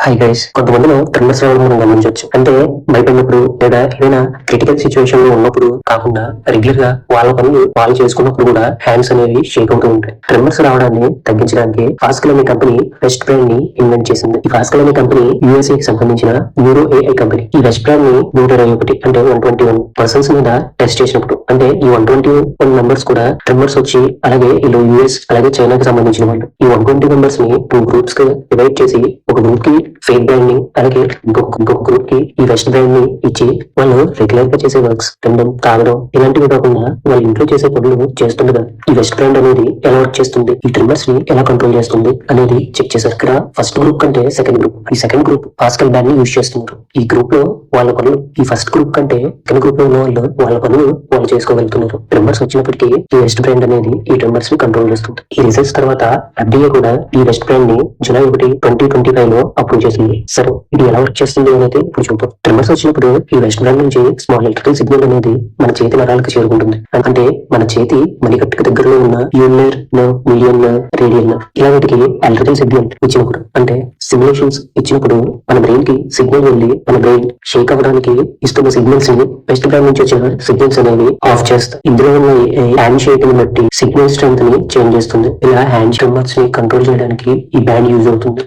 Hi guys, కొంతమందిలో tremors రావడం మనం గమనించవచ్చు. అంటే భయపడినప్పుడు లేదా ఏదైనా క్రిటికల్ సిచ్యువేషన్ లో ఉన్నప్పుడు కాకుండా రెగ్యులర్ గా వాళ్ళ పనులు వాళ్ళు చేసుకున్నప్పుడు కూడా హ్యాండ్స్ అనేవి షేక్ అవుతూ ఉంటాయి. ట్రెమర్స్ రావడాన్ని తగ్గించడానికి ఫాస్కల్ అనే కంపెనీ వెస్ట్ బ్రాండ్ ని ఇన్వెంట్ చేసింది. ఈ ఫాస్కల్ అనే కంపెనీ యూఎస్ఏ కి సంబంధించిన న్యూరో ఏఐ కంపెనీ. ఈ వెస్ట్ బ్రాండ్ ని 121 అంటే 121 పర్సన్స్ మీద టెస్ట్ చేసినప్పుడు అంటే ఈ 121 మెంబర్స్ కూడా ట్రెమర్స్ వచ్చి అలాగే వీళ్ళు యుఎస్ అలాగే చైనాకి సంబంధించిన వాళ్ళు. ఈ 120 మెంబర్స్ ని 2 గ్రూప్స్ గా డివైడ్ చేసి ఒక గ్రూప్ కి ఫేక్ బ్రాండ్ ని అలాగే ఇంకొక గ్రూప్ కి ఈ వెస్ట్ బ్రాండ్ ని ఇచ్చి వాళ్ళు రెగ్యులర్ గా చేసే వర్క్స్ తినడం తాగడం ఇలాంటివి కాకుండా వాళ్ళ ఇంట్లో చేసే పనులు చేస్తుండగా ఈ వెస్ట్ బ్రాండ్ అనేది ఎలా వర్క్ చేస్తుంది, ఈ ట్రిమ్మర్స్ ని ఎలా కంట్రోల్ చేస్తుంది అనేది చెక్ చేశారు. ఇక్కడ ఫస్ట్ గ్రూప్ కంటే సెకండ్ గ్రూప్, ఈ సెకండ్ గ్రూప్ పాస్కల్ బ్రాండ్ ని యూజ్ చేస్తున్నారు. ఈ గ్రూప్ లో వాళ్ళ పనులు ఈ ఫస్ట్ గ్రూప్ కంటే సెకండ్ గ్రూప్ లో ఉన్న వాళ్ళు వాళ్ళ పనులు వాళ్ళు చేసుకోగలుగుతున్నారు. ట్రిమ్మర్స్ వచ్చినప్పటికీ ఈ వెస్ట్ బ్రాండ్ అనేది ఈ ట్రిమ్మర్స్ ని కంట్రోల్ చేస్తుంది. ఈ రిజల్ట్స్ తర్వాత FDA కూడా ఈ వెస్ట్ బ్రాండ్ ని జూలై 1, 2025 లో అప్రూవ్ చేసింది. సరే, ఇది ఎలా వర్క్ చేస్తుంది అనేది ఇప్పుడు చూద్దాం. ట్రిమ్మర్స్ వచ్చినప్పుడు ఈ వెస్ట్ బ్రాండ్ నుంచి స్మాల్ ఎలక్ట్రికల్ సిగ్నల్ అనేది మన చేతి నరాలకు చేరుకుంటుంది. అంటే మన చేతి మణికట్టుకు దగ్గరలో ఉన్న ulnar nerve, median nerve, radial nerve ఇలా వీటికి ఎలక్ట్రికల్ సిగ్నల్ ఇచ్చినప్పుడు అంటే స్టిమ్యులేషన్స్ ఇచ్చినప్పుడు మన బ్రెయిన్ కి సిగ్నల్ వెళ్ళి మన బ్రెయిన్ షేక్ అవ్వడానికి ఇస్తున్న సిగ్నల్స్ ని వెస్ట్ బ్రాండ్ నుంచి వచ్చిన సిగ్నల్స్ అనేవి ఆఫ్ చేస్తాయి. ఇందులో ఉన్న హ్యాండ్ షేక్ ని బట్టి సిగ్నల్ స్ట్రెంత్ ని చేంజ్ చేస్తుంది. ఇలా హ్యాండ్ ట్రిమ్మర్స్ ని కంట్రోల్ చేయడానికి ఈ బ్యాండ్ యూజ్ అవుతుంది.